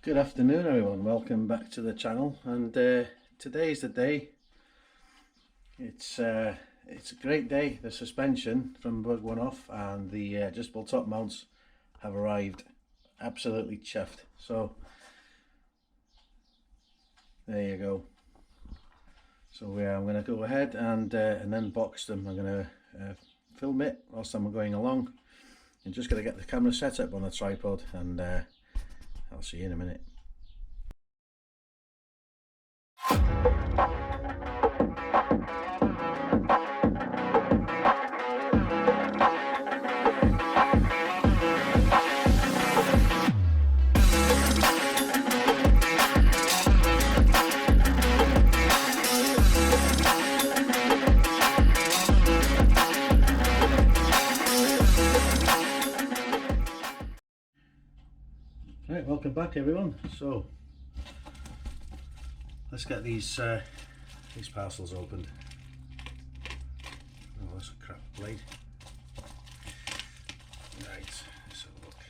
Good afternoon everyone, welcome back to the channel, and today's the day. It's a great day. The suspension from Bug One off and the adjustable top mounts have arrived. Absolutely chuffed. So there you go. So I'm going to go ahead and unbox them. I'm going to film it whilst I'm going along. I'm just going to get the camera set up on the tripod, and I'll see you in a minute. Right, welcome back everyone. So let's get these parcels opened. Oh, that's a crap blade. Right, let's have a look.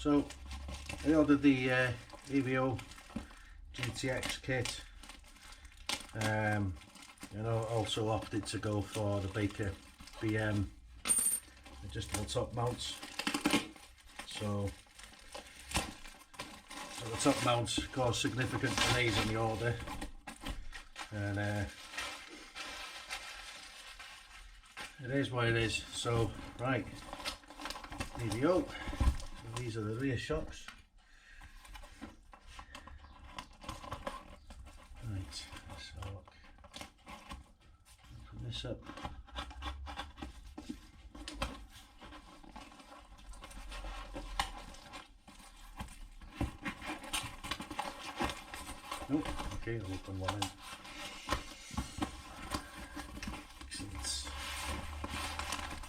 So I ordered the EVO GTX kit. And I also opted to go for the Baker BM adjustable top mounts. So the top mounts caused significant delays in the order, and it is what it is. So right, EVO. So these are the rear shocks. Right. So open this up. Oh, okay, I'll open one end. Excellent.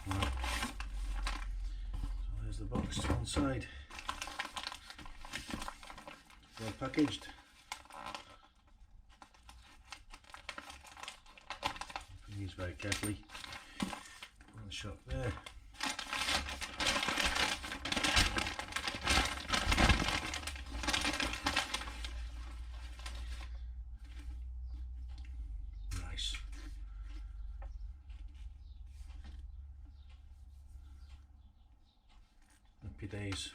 Right. So there's the box to one side. Well packaged. These very carefully. One shot there. Nice. Happy days.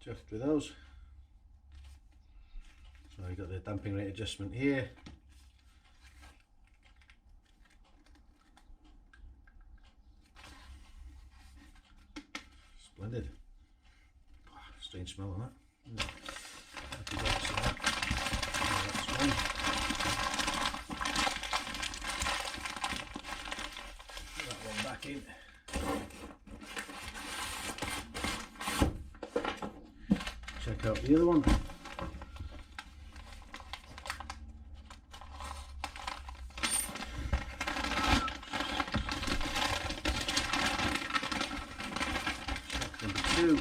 Chuffed with those. So you got the damping rate adjustment here. Splendid. Strange smell on that. Happy box of that. So that's one. Put that one back in. Check out the other one. Number two.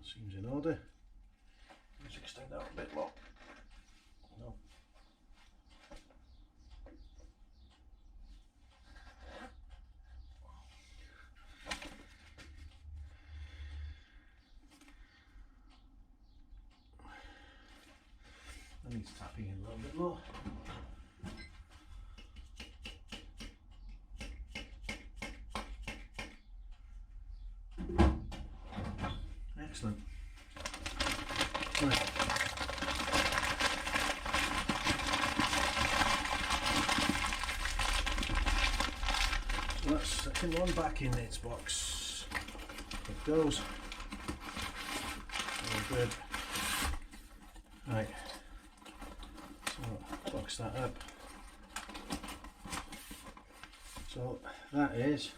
Seems in order. Let's extend out a bit more. No. That needs tapping in a little bit more. Excellent. Right. So that's second one back in its box. It goes. All good. Right. So box that up. So that's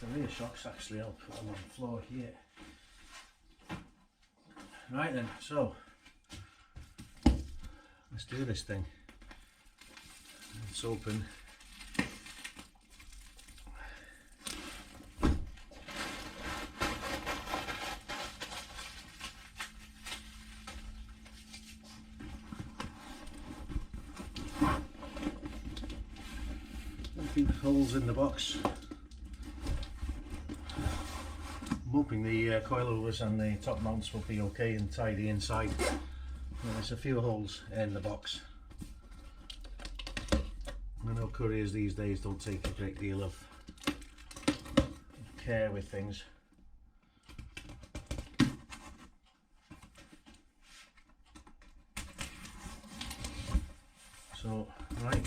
the rear shocks. Actually, I'll put them on the floor here. Right then, so let's do this thing. It's open. holes in the box. I'm hoping the coilovers and the top mounts will be okay and tidy inside. There's a few holes in the box. I know couriers these days don't take a great deal of care with things. So, right,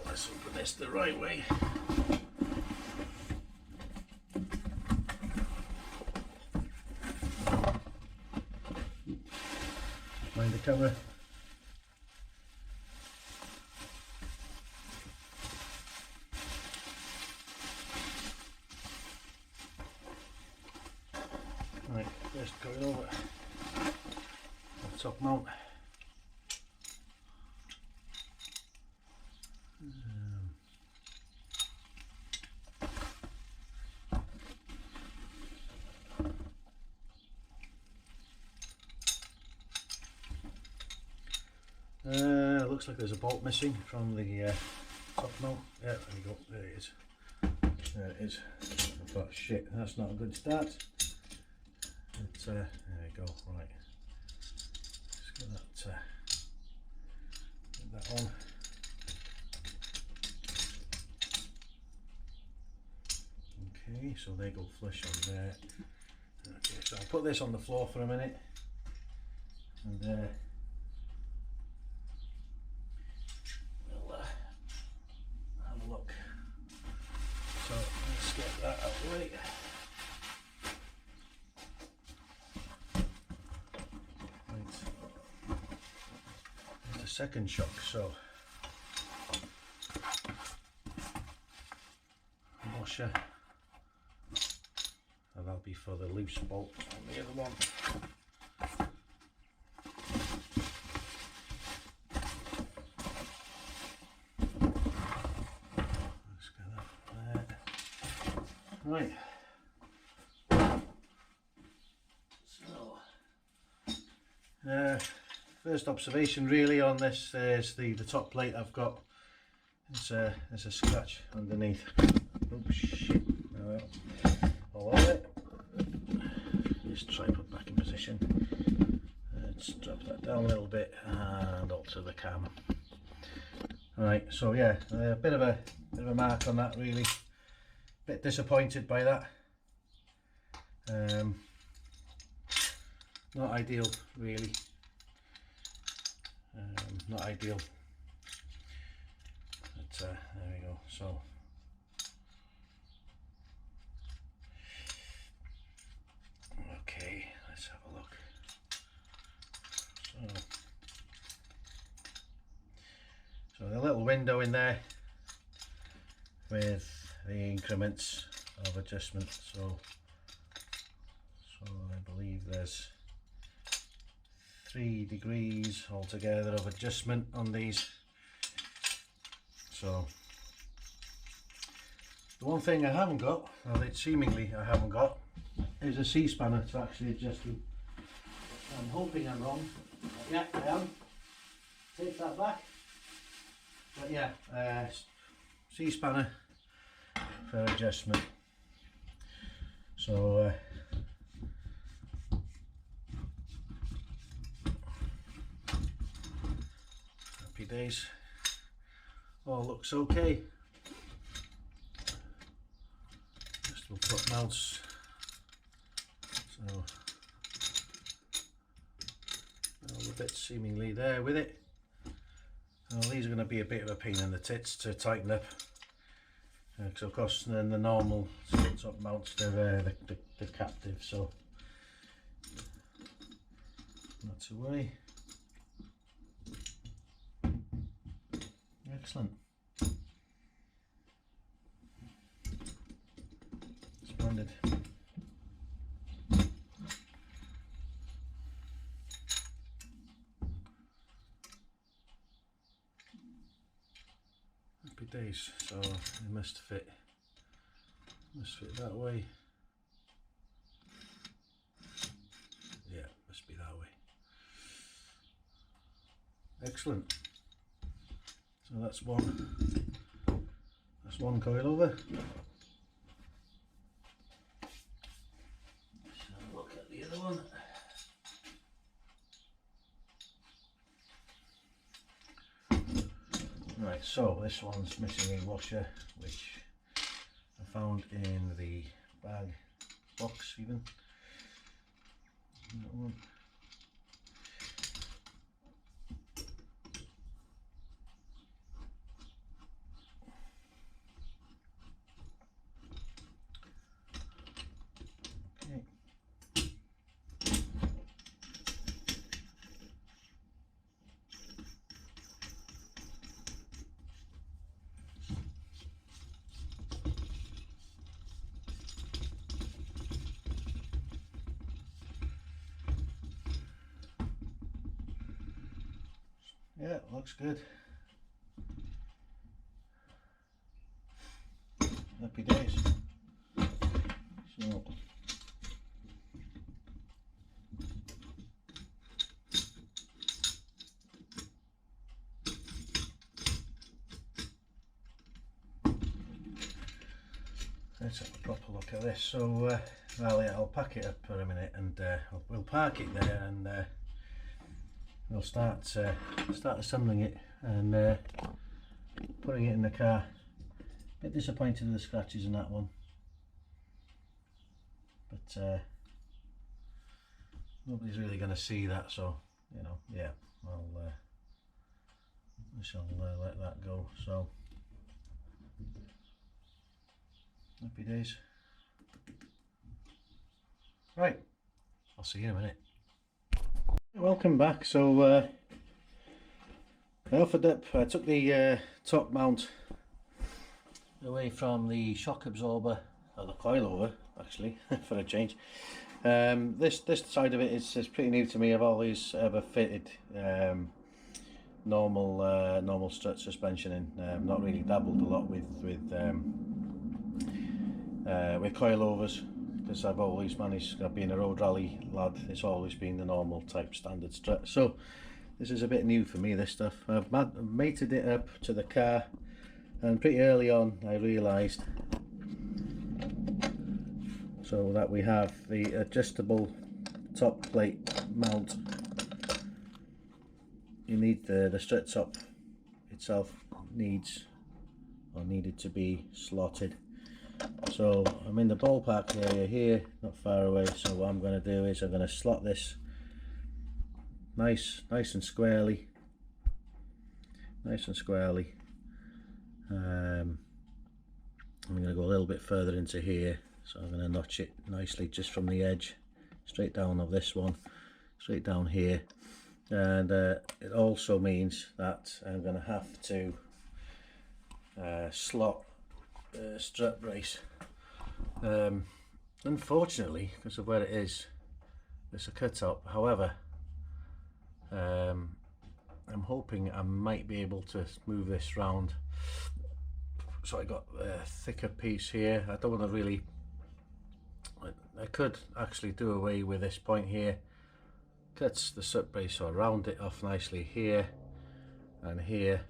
let's open this the right way. Find the camera. Right, first going over the top mount. Looks like there's a bolt missing from the top mount. Yeah, there we go. There it is. There it is. I thought, shit, that's not a good start. But, there we go. Right. Let's get that on. Okay, so they go flush on there. Okay, so I'll put this on the floor for a minute, and we'll have a look. So let's get that out of the way. Right, there's a second shock, so washer. And that'll be for the loose bolt on the other one. Let's get that there. Right. So, first observation really on this is the top plate I've got. There's a scratch underneath. Oh shit. All of it. Just try and put back in position. Let's drop that down a little bit and alter the cam. Right, so yeah, a bit of a mark on that really. Bit disappointed by that. Not ideal really. Not ideal. But there we go. So. Okay, let's have a look. So the little window in there with the increments of adjustment. So I believe there's 3 degrees altogether of adjustment on these. So the one thing I haven't got, or that seemingly I haven't got, is a C-spanner to actually adjust them. I'm hoping I'm wrong. Yeah, I am. Take that back. But yeah, C-spanner for adjustment. So happy days. All looks okay. Just will put mounts. So all the bits seemingly there with it. Well, these are going to be a bit of a pain in the tits to tighten up, because of course then the normal top mounts, they're the captive, so not to worry. Excellent. Splendid. Happy days. So it must fit that way. Yeah, must be that way. Excellent. So that's one. That's one coilover. Let's have a look at the other one. Right, so this one's missing a washer, which I found in the bag box even. That one. Okay. Yeah, it looks good. Happy days. So let's have a proper look at this. So well, yeah, I'll pack it up for a minute, and we'll park it there, and we'll start assembling it and putting it in the car. A bit disappointed with the scratches in that one, but nobody's really going to see that, so you know, yeah, we shall let that go. So happy days. Right, I'll see you in a minute. Welcome back. So I offered up, I took the top mount away from the shock absorber, or the coilover actually, for a change. This side of it is pretty new to me. I've always ever fitted normal strut suspension in. Not really dabbled a lot with coilovers, because I've always managed, I've been a road rally lad, it's always been the normal type standard strut. So this is a bit new for me, this stuff. I've mated it up to the car, and pretty early on I realised so that we have the adjustable top plate mount. You need the strut top itself needed to be slotted. So I'm in the ballpark area here, not far away. So what I'm going to do is I'm going to slot this nice and squarely. I'm going to go a little bit further into here, so I'm going to notch it nicely just from the edge straight down of this one, straight down here. And it also means that I'm going to have to slot the strut brace. Unfortunately, because of where it is, there's a cut up. However, I'm hoping I might be able to move this round. So I got a thicker piece here. I don't want to really, I could actually do away with this point here, cuts the strut brace or round it off nicely here and here,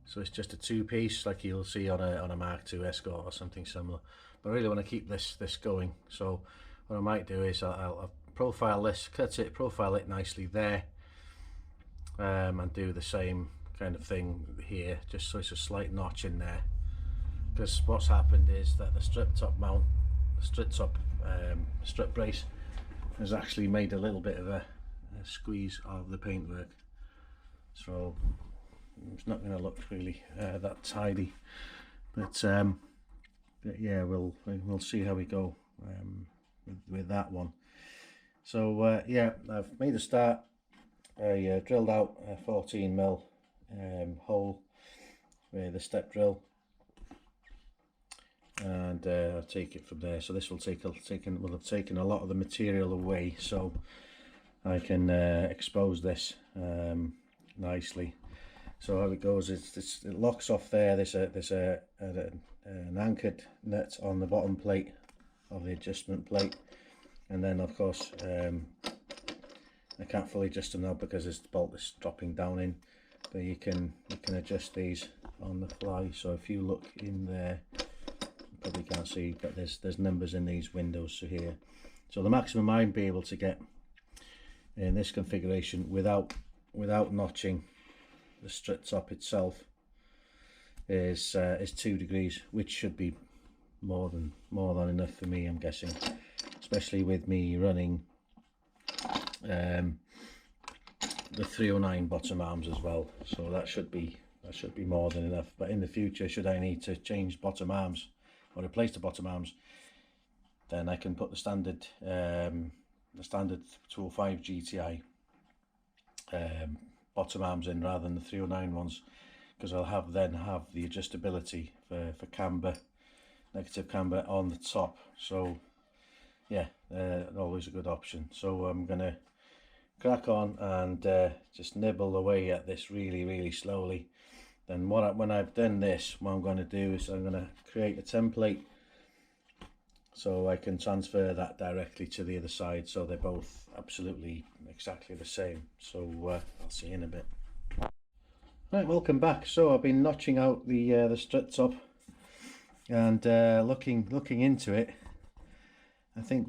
so it's just a two-piece like you'll see on a Mark II Escort or something similar. But I really want to keep this going, so what I might do is I'll profile this, cut it, profile it nicely there, and do the same kind of thing here, just so it's a slight notch in there. Because what's happened is that the strut top mount, the strut brace has actually made a little bit of a squeeze of the paintwork, so it's not going to look really that tidy. But yeah, we'll see how we go with that one. So yeah, I've made a start. I drilled out a 14mm hole with the step drill, and I'll take it from there. So this will will have taken a lot of the material away, so I can expose this nicely. So how it goes is it locks off there. There's an anchored nut on the bottom plate of the adjustment plate, and then of course I can't fully adjust them now because this bolt is dropping down in, but you can adjust these on the fly. So if you look in there, you probably can't see, but there's numbers in these windows here. So the maximum I'd be able to get in this configuration without notching the strut top itself is 2 degrees, which should be more than enough for me, I'm guessing, especially with me running the 309 bottom arms as well. So that should be more than enough. But in the future, should I need to change bottom arms or replace the bottom arms, then I can put the standard 205 GTI bottom arms in rather than the 309 ones, because I'll then have the adjustability for camber, negative camber on the top. So yeah, always a good option. So I'm gonna crack on and just nibble away at this really slowly. Then when I've done this, what I'm going to do is I'm going to create a template so I can transfer that directly to the other side, so they're both absolutely exactly the same. So I'll see you in a bit. Right, welcome back. So I've been notching out the strut top and looking into it. I think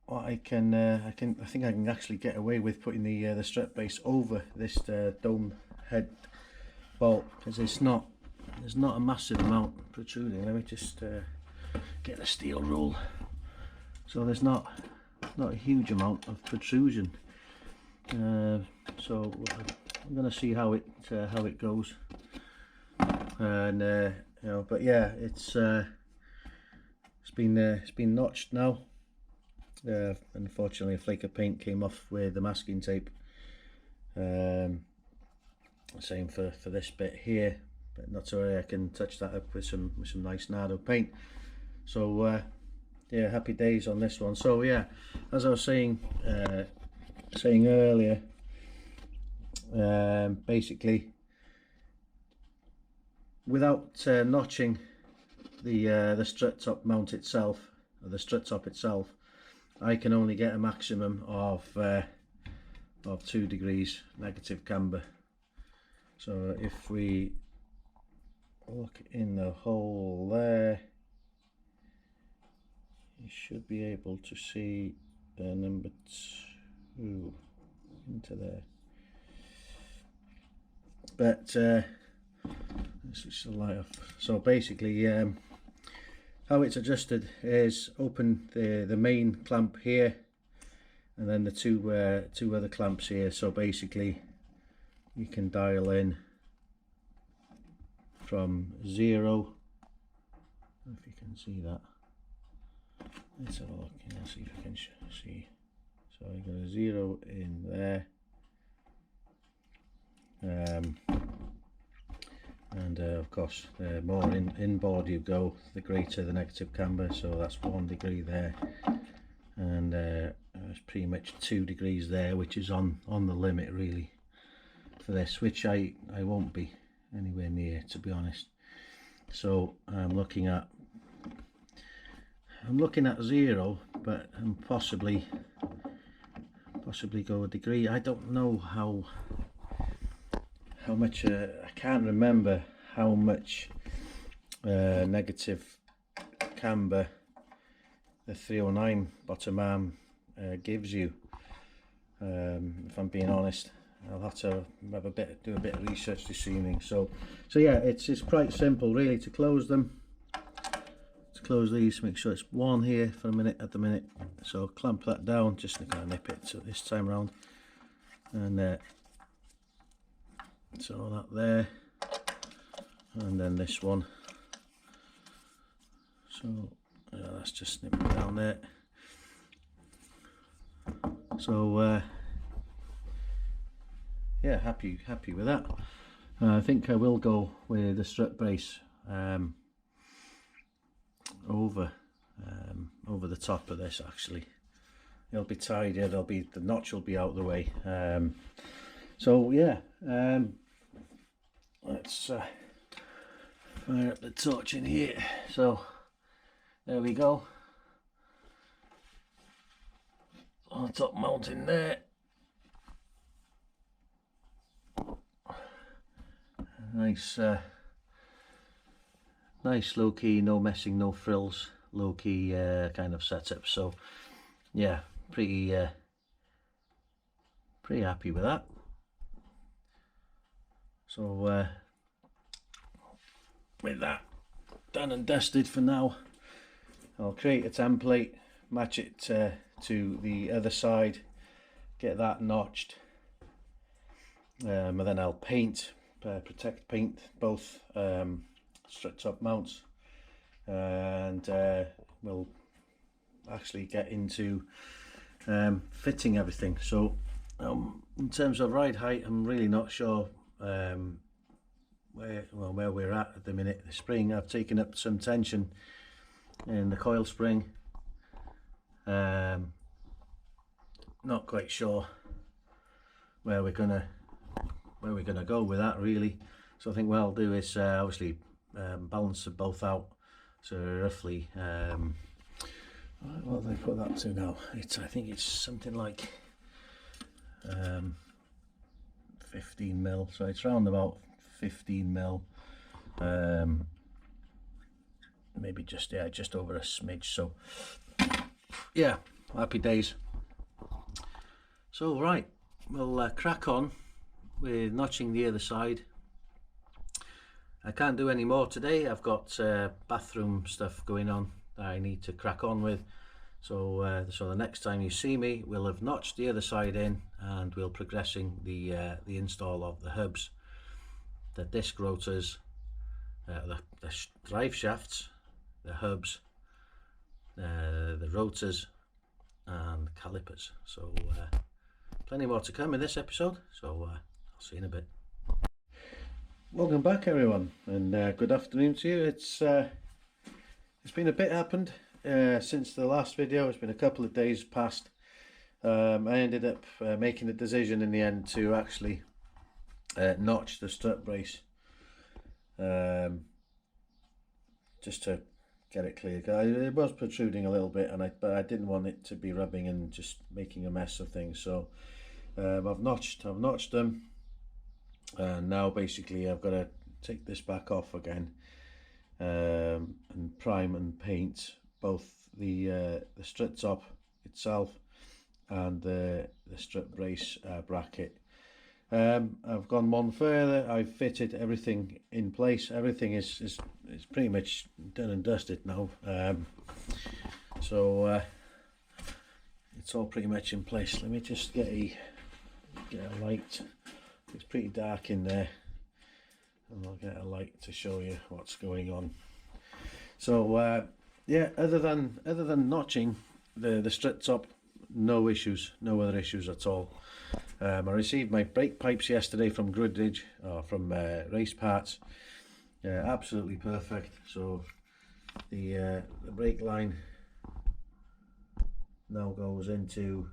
I think I can actually get away with putting the strut base over this dome head bolt, because there's not a massive amount protruding. Let me just get a steel rule. So there's not a huge amount of protrusion. So I'm going to see how it goes, and you know, but yeah, it's been notched now. Unfortunately, a flake of paint came off with the masking tape. Same for this bit here, but not to worry, I can touch that up with some nice Nardo paint. So yeah, happy days on this one. So yeah, as I was saying earlier, basically without notching the strut top mount itself, or the strut top itself, I can only get a maximum of 2 degrees negative camber. So if we look in the hole there, you should be able to see number 2 into there. But let's switch the light off. So basically, how it's adjusted is open the main clamp here, and then the two other clamps here. So basically, you can dial in from 0. If you can see that, let's have a look. See if you can see. So you got a 0 in there, and of course, the more inboard you go, the greater the negative camber. So that's 1 degree there, and it's pretty much 2 degrees there, which is on the limit really for this, which I won't be anywhere near, to be honest. So I'm looking at 0, but I'm possibly go a degree. I don't know how much I can't remember how much negative camber the 309 bottom arm gives you. If I'm being honest, I'll have to do a bit of research this evening. So yeah, it's quite simple really to close them. To close these, make sure it's 1 here for a minute at the minute. So clamp that down, just to kind of nip it this time around, and so that there, and then this one. So let's just snip it down there. So yeah, happy with that. I think I will go with the strut brace over the top of this. Actually, it'll be tidier. The notch will be out of the way. So yeah, let's fire up the torch in here. So there we go. On the top mounting there. Nice nice low key, no messing, no frills, low key kind of setup. So yeah, pretty happy with that. So with that done and dusted for now, I'll create a template, match it to the other side, get that notched, and then I'll paint, protect paint both strut top mounts, and we'll actually get into fitting everything. So in terms of ride height, I'm really not sure where we're at the minute. The spring, I've taken up some tension in the coil spring. Not quite sure where we're gonna go with that really. So I think what I'll do is obviously balance them both out. So roughly, what have they put that to now? I think it's something like 15 mil. So it's around about 15 mil. Maybe just over a smidge. So yeah, happy days. So right, we'll crack on with notching the other side. I can't do any more today. I've got bathroom stuff going on that I need to crack on with. So so the next time you see me, we'll have notched the other side in, and we'll progressing the install of the hubs, the disc rotors, the drive shafts, the hubs, the rotors and calipers. So plenty more to come in this episode, so I'll see you in a bit. Welcome back everyone, and good afternoon to you. It's been a bit happened since the last video. It's been a couple of days past. I ended up making the decision in the end to actually notch the strut brace, just to get it clear. It was protruding a little bit, but I didn't want it to be rubbing and just making a mess of things. So I've notched them, and now basically I've got to take this back off again, and prime and paint both the strut top itself and the strut brace bracket. I've gone one further. I've fitted everything in place. Everything is pretty much done and dusted now. So it's all pretty much in place. Let me just get a light. It's pretty dark in there, and I'll get a light to show you what's going on. So yeah, other than notching the strut top, no issues, no other issues at all. I received my brake pipes yesterday from Goodridge, or from Race Parts. Absolutely perfect. So the brake line now goes into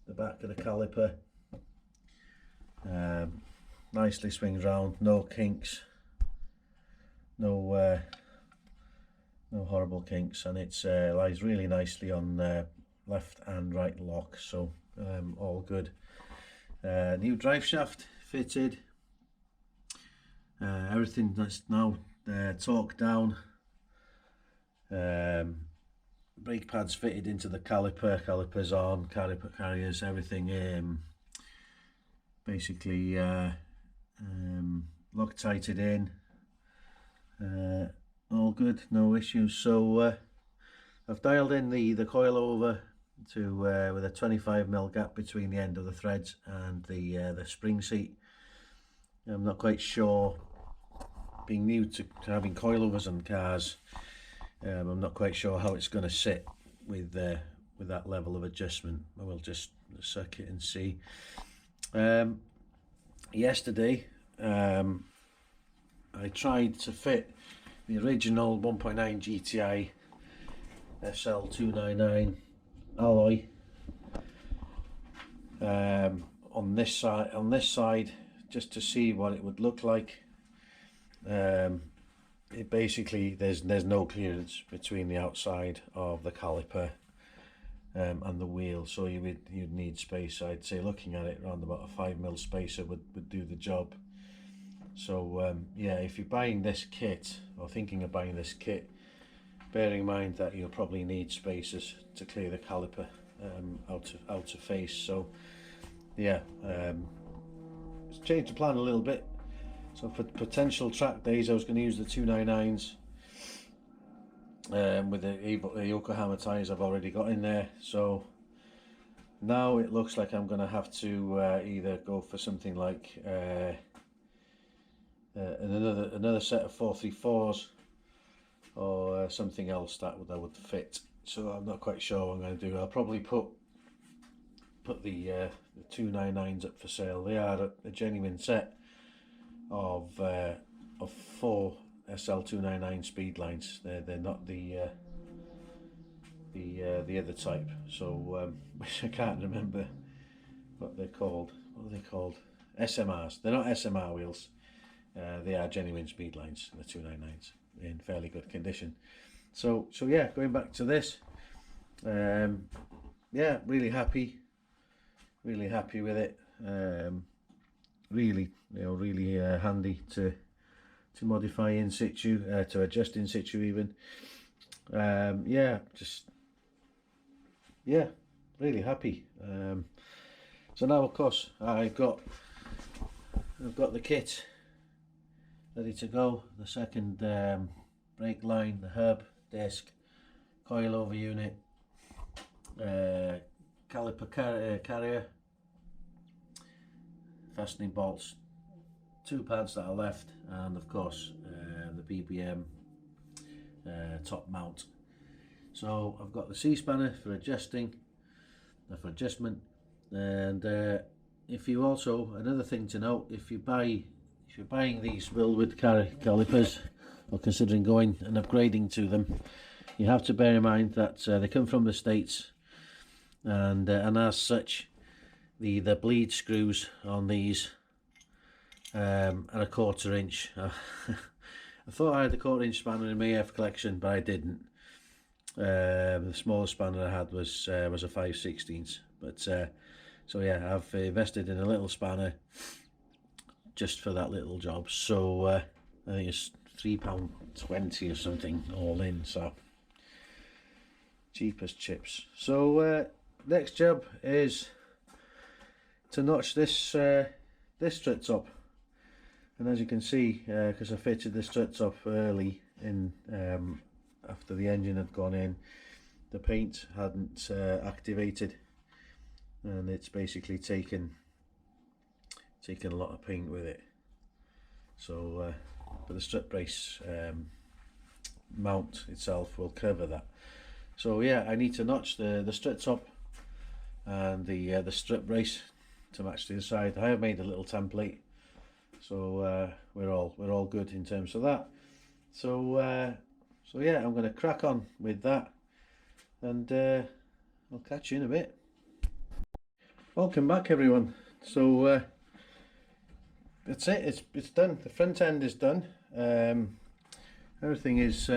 the back of the caliper. Nicely swings round, no kinks, no horrible kinks, and it lies really nicely on left and right lock. So all good. New drive shaft fitted. Everything that's now torqued down. Brake pads fitted into the calipers on, caliper carriers, everything basically Loctited in. All good, no issues. So I've dialed in the coil over to with a 25mm gap between the end of the threads and the spring seat. I'm not quite sure, being new to having coilovers on cars, I'm not quite sure how it's going to sit with that level of adjustment. I will just suck it and see. Yesterday I tried to fit the original 1.9 GTI SL299 alloy on this side just to see what it would look like. It basically, there's no clearance between the outside of the caliper and the wheel, so you'd need space. I'd say, looking at it, around about a 5mm spacer would do the job. So yeah, if you're buying this kit or thinking of buying this kit, bearing in mind that you'll probably need spacers to clear the caliper out of face. So yeah, changed the plan a little bit. So for potential track days, I was going to use the 299s with the Yokohama tyres I've already got in there. So now it looks like I'm going to have to either go for something like another set of 434s or something else that would fit. So I'm not quite sure what I'm going to do. I'll probably put the 299s up for sale. They are a genuine set of 4 SL299 speed lines. They're not the other type. So I can't remember what they're called. What are they called? SMRs. They're not SMR wheels. They are genuine speed lines, the 299s, in fairly good condition. So yeah, going back to this, yeah, really happy with it. Really, really handy to modify in situ, to adjust in situ even. Yeah, really happy. So now, of course, I've got the kit ready to go. The second brake line, the hub, disc, coilover unit, caliper carrier, fastening bolts, 2 pads that are left, and of course the BBM top mount. So I've got the C-spanner for adjustment, and if you also, another thing to note, if you're buying these Willwood calipers or considering going and upgrading to them, you have to bear in mind that they come from the States, and as such the bleed screws on these are a 1/4 inch. I thought I had the 1/4 inch spanner in my AF collection, but I didn't. The smallest spanner I had was a 5/16. But so yeah, I've invested in a little spanner just for that little job. So I think it's £3.20 or something all in. So cheap as chips. So next job is to notch this strut top. And as you can see, because I fitted the strut top early in, after the engine had gone in, the paint hadn't activated, and it's basically taken a lot of paint with it. So but the strut brace mount itself will cover that. So yeah, I need to notch the strut top and the strut brace to match the side. I have made a little template, so we're all good in terms of that. So yeah, I'm going to crack on with that, and I'll catch you in a bit. Welcome back, everyone. So that's it. It's done. The front end is done. Everything is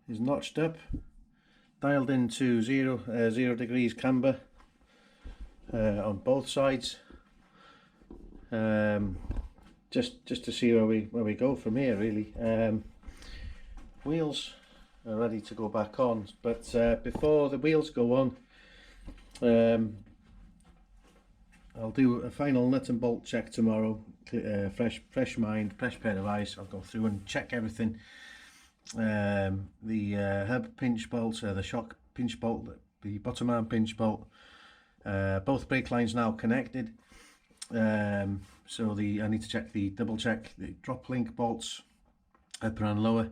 notched up, dialed into 0 degrees camber on both sides. Just to see where we go from here, really. Wheels are ready to go back on, but before the wheels go on, I'll do a final nut and bolt check tomorrow. Fresh mind, fresh pair of eyes. I'll go through and check everything. The hub pinch bolt, the shock pinch bolt, the bottom arm pinch bolt, both brake lines now connected. So I need to double check the drop link bolts, upper and lower,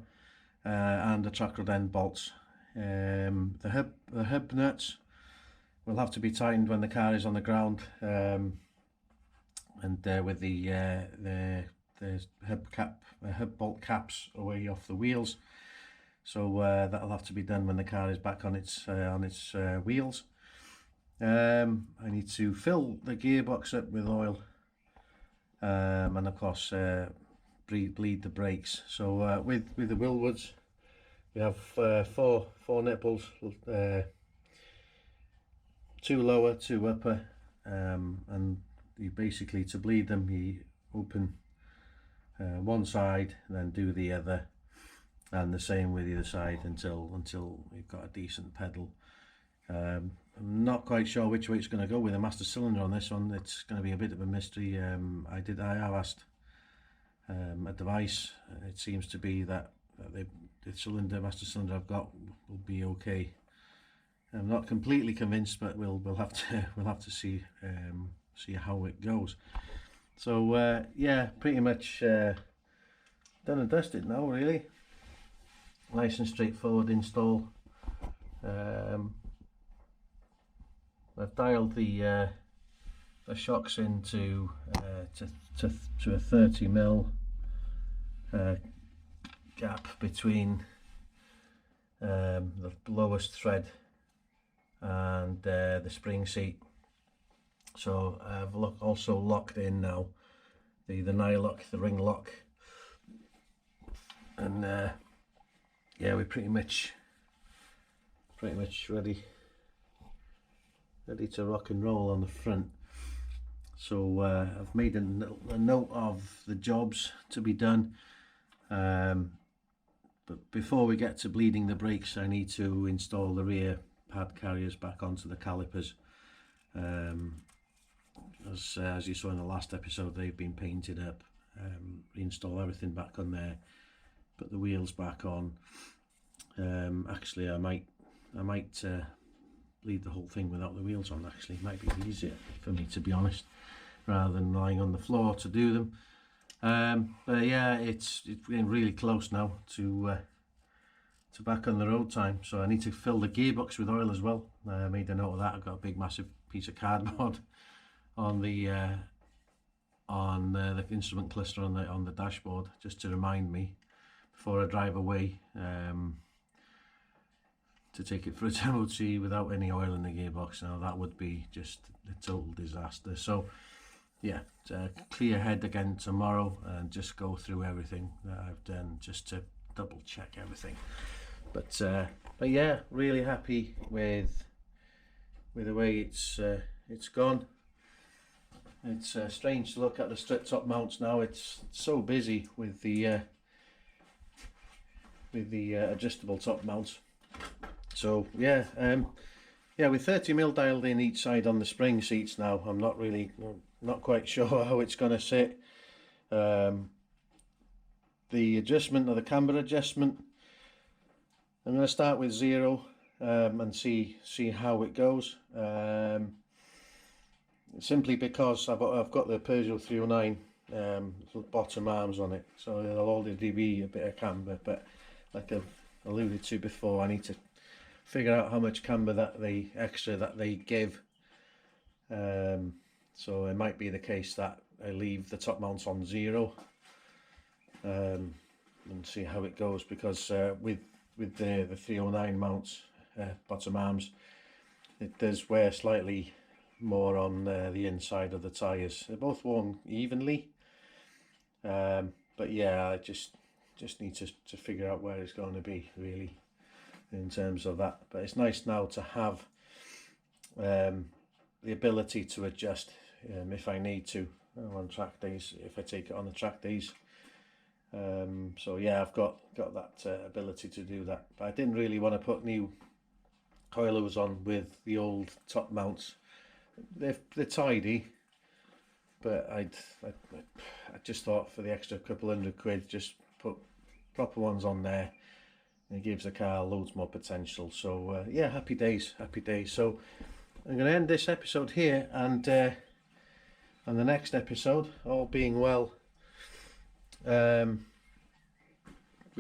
and the track rod end bolts. The hub nuts will have to be tightened when the car is on the ground, and with the hub bolt caps away off the wheels. So that'll have to be done when the car is back on its wheels. I need to fill the gearbox up with oil, and of course bleed the brakes. So with the Willwoods, we have four nipples, 2 lower, 2 upper, and you basically, to bleed them, you open one side, then do the other, and the same with the other side until we've got a decent pedal. I'm not quite sure which way it's going to go with the master cylinder on this one. It's going to be a bit of a mystery. I have asked advice. It seems to be that the master cylinder I've got will be okay. I'm not completely convinced, but we'll have to see how it goes. So yeah, pretty much done and dusted now, really. Nice and straightforward install. I've dialed the shocks into to a 30mm gap between the lowest thread and the spring seat. So I've also locked in now the nylock, the ring lock, and yeah, we're pretty much ready to rock and roll on the front. So I've made a note of the jobs to be done, but before we get to bleeding the brakes, I need to install the rear pad carriers back onto the calipers. As you saw in the last episode, they've been painted up. Reinstall everything back on there, put the wheels back on. Actually, I might bleed the whole thing without the wheels on. Actually, might be easier for me, to be honest, rather than lying on the floor to do them. But yeah, it's getting really close now to back on the road time, so I need to fill the gearbox with oil as well. I made a note of that. I've got a big massive piece of cardboard on the instrument cluster on the dashboard, just to remind me before I drive away to take it for its MOT without any oil in the gearbox. Now that would be just a total disaster. So yeah, clear head again tomorrow and just go through everything that I've done, just to double check everything. But yeah, really happy with the way it's gone. It's strange to look at the strip top mounts now. It's so busy with the adjustable top mounts. So yeah, yeah, with 30mm dialed in each side on the spring seats now, I'm not quite sure how it's going to sit. The adjustment, or the camber adjustment, I'm going to start with 0 and see how it goes. Simply because I've got the Peugeot 309 bottom arms on it, so there'll already be a bit of camber. But like I've alluded to before, I need to figure out how much camber extra that they give. So it might be the case that I leave the top mounts on 0 and see how it goes, because with the 309 mounts, bottom arms, it does wear slightly more on the inside of the tyres. They're both worn evenly, but yeah, I just need to figure out where it's going to be, really, in terms of that. But it's nice now to have the ability to adjust if I need to on track days, if I take it on the track days. So yeah, I've got that ability to do that. But I didn't really want to put new coilovers on with the old top mounts. They're tidy, but I just thought for the extra couple £100, just put proper ones on there. It gives the car loads more potential. So yeah, happy days. So I'm going to end this episode here, and the next episode, all being well, we'll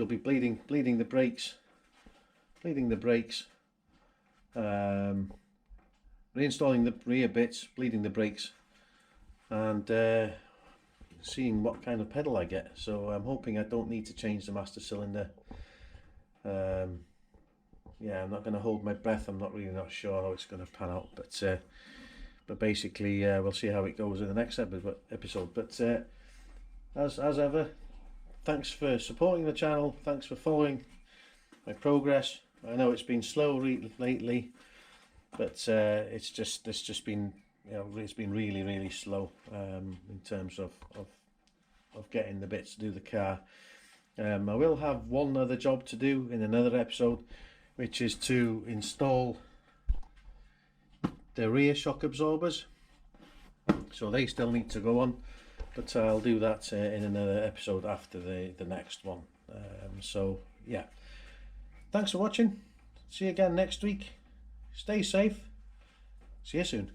be bleeding the brakes, reinstalling the rear bits, bleeding the brakes, and seeing what kind of pedal I get. So I'm hoping I don't need to change the master cylinder. Yeah, I'm not going to hold my breath. I'm not sure how it's going to pan out, but basically we'll see how it goes in the next episode. But as ever, thanks for supporting the channel. Thanks for following my progress. I know it's been slow lately, but it's just been, it's been really slow in terms of of getting the bits to do the car. I will have one other job to do in another episode, which is to install the rear shock absorbers, so they still need to go on, but I'll do that in another episode after the next one. So yeah, thanks for watching. See you again next week. Stay safe. See you soon.